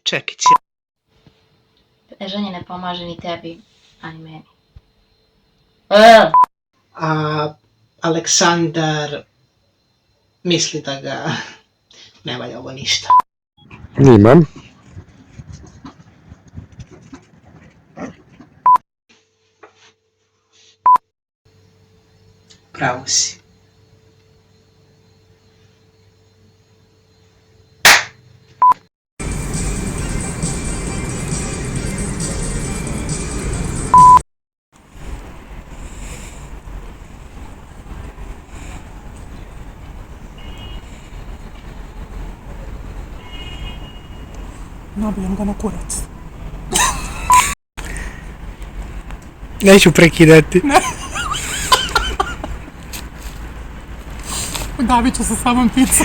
Čekić. Ženje ne pomaže ni tebi, ani meni. A Aleksandar misli da ga ne valja ovo ništa. Nimam. Pravo si. Nabijem ga na kurac. Neću prekidati. Davit ću se samom pizza.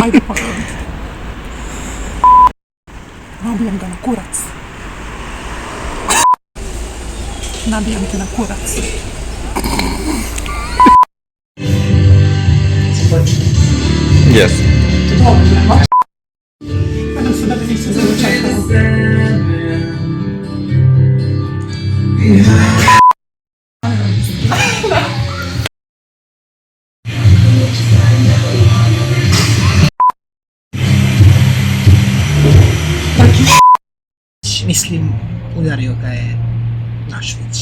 Ajde pogledaj. Nabijem ga na kurac. Nabijem te na kurac. Yes. Nadam se da bi nisi zadočekala. Mislim, udario ga je naš već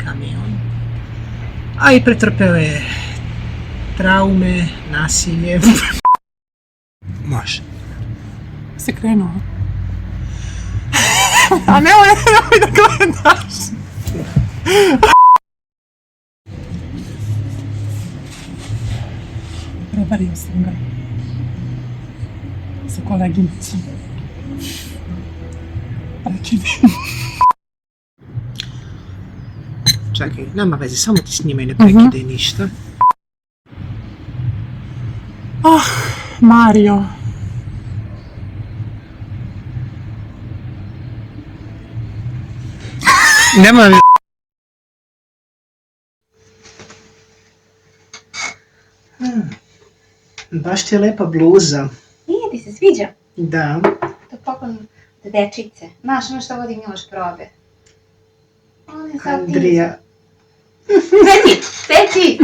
kamion. A i pretrpeo je traume, nasilje. Može. Si krenuo? A nemoj da gledaš. Prevario sam ga. Sa koleginicom. Prekidi. Čekaj, nema veze, samo ti s njima i ne prekidaj ništa. Mario. Nema veze. Baš ti je lepa bluza. Nije ti se sviđa? Da. To poklon od dečice. Znaš, ono što vodi Miloš probe. On je sad ti. Andrija. Teti!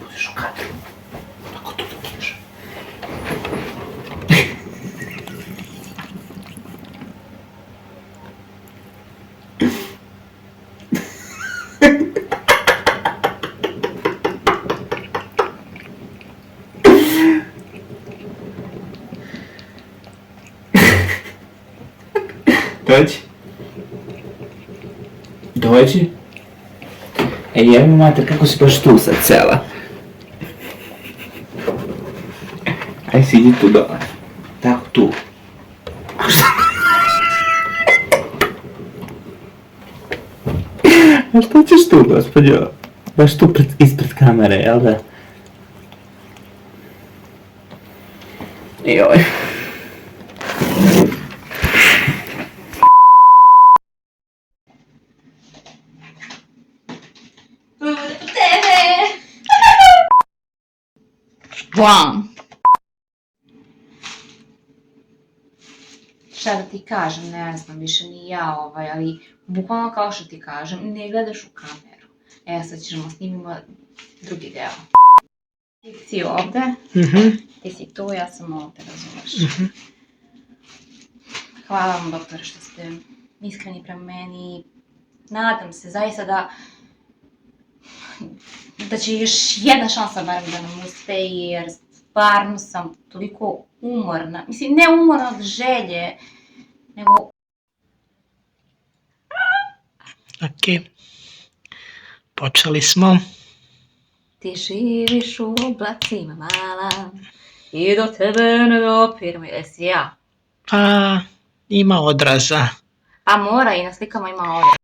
Budeš u kadru. Tako to dobiješ. Dođi. Evo mater, kako si baš tu sad cela? Aj, sidi tu dole. Tako, tu. A što ćeš tu, gospođo? Baš tu ispred kamere, jel da? Joj. Blam! Šta da ti kažem, ne znam više ni ja ali bukvalno kao što ti kažem, ne gledaš u kameru. Sad ćemo snimimo drugi deo. Ti si ovde, ti si tu, ja sam ovde, razumeš. Hvala vam, doktore, što ste iskreni prema meni. Nadam se zaista da će još jedna šansa barem da nam uspe, jer stvarno sam toliko umorna. Mislim, ne umorna od želje, nego... Okej. Počeli smo. Ti živiš u oblacima mala i do tebe ne dopirem. Jesi ja? Pa, ima odraza. A mora, i na slikama ima odraz.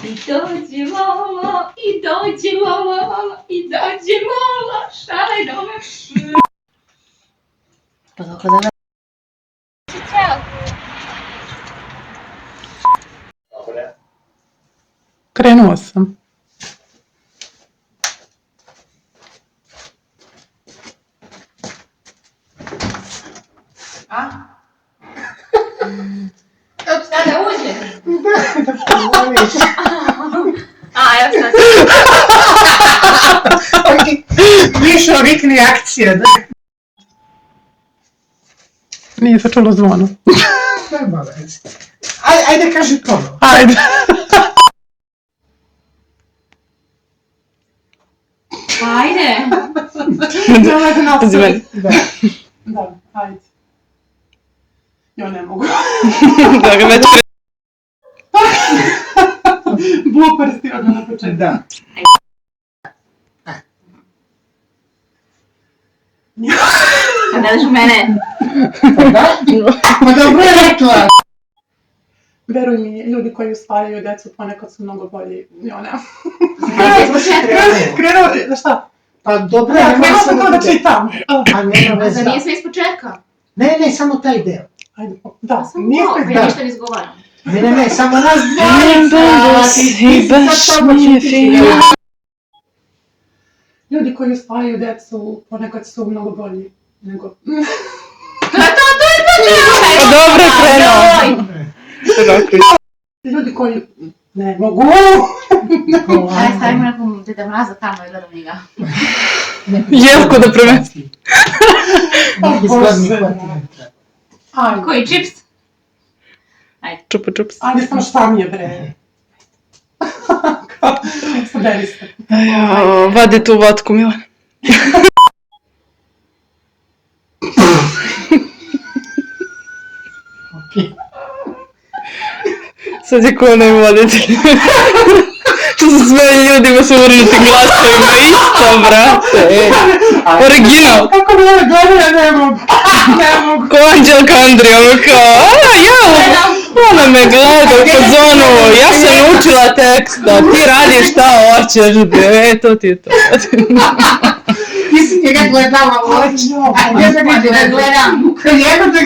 I dođe mama, i dođe mama, i dođe mama, šalaj dome. Pa tako da ne... Ćao. Krenuo sam. A? Sada uđe. A, ja sam. Više vikni akcija, da? Nije se čulo zvono. Nema veze. Ajde kaži ponovo. Ajde. Ajde. Da, ajde. Ja ne mogu. Da ga već Blooper ti odmah na početku. Da. A ne daš u mene. Pa dobro je rekla. Veruj mi, ljudi koji usvajaju djecu ponekad su mnogo bolji. Ja ne. Krenuo, da šta? Pa dobro Ja, je. krenuo sam kao da čitam. A nema A veze. zar nije sve iz početka? Ne, samo taj deo. Ajde, da, Samo nije to, sve ja da. ništa ne izgovaram. Ne, samo nas dvojica. i baš nije fino. Ljudi koji usvajaju djecu ponekad su mnogo bolji nego... To je to! Pa dobro je krenuo. Ljudi koji... Ne mogu! Ajde, stavimo nekom Deda Mraza tamo i gledam njega. Jelko da premesti. Izgledni kontinent. Ajde, Koji čips? Čupa čups. ajde sam šta mi je bre. Saberi se. Vadi tu vatku, Milan. Sad je ko onaj voditelj. Što se sve ljudima sa uvrnutim glasovima, isto, brate. Original. Kako me ove gleda, ne mogu. Ne mogu. Ko Anđelka Andrija, ono kao, ona me gleda u fazonu, ja sam naučila teksta, ti radiš šta hoćeš, to ti je to. Ti si njega gledala u oči. A gdje da Da gledam. Njega da...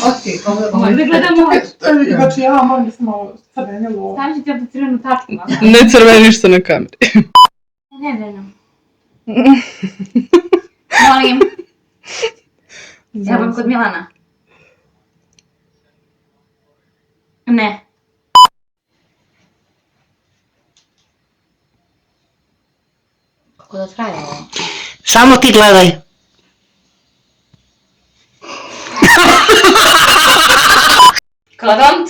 Okej, ovo Da gledam oči. Znači ja moram da sam malo crvenilo. Stavit ću ti ovdje crvenu tačku. Ne crveni ništa na kameri. Ne. Molim. Ja budem kod Milana. Ne. Kako da traje ovo? Samo ti gledaj. Kladont.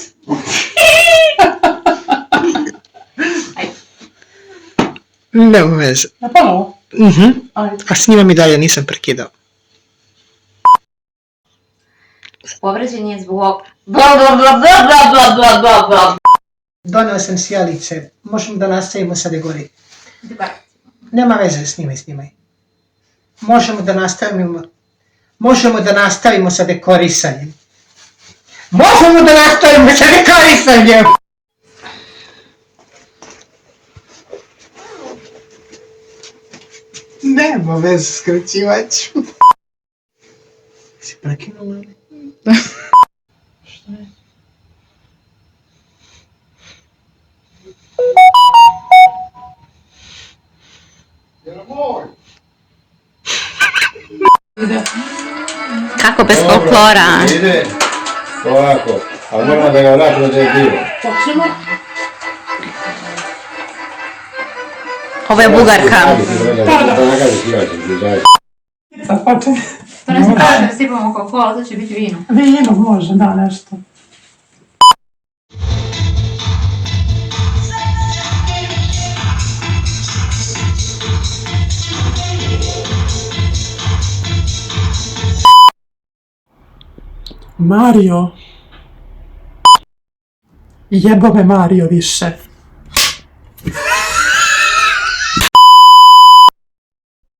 Nema veze. Na ponovo? Ajde. A snimam i dalje, nisam prekidao. Povređen je zbog... Doneo sam sjelice. Možemo da nastavimo sad je gori. Nema veze, snimaj. Možemo da nastavimo sa dekorisanjem. Nema veze, skraćivat ću. Si prekinula? Šta je? Kako bez folklora? Ide, ovako, a moramo da ga vratimo da je bilo. Počnemo? Ovo je Bugarka. Sad počne. To ne se pravi da sipamo Coca-Cola, to će biti vino. Vino može, da, nešto. Mario. Jebo me Mario više.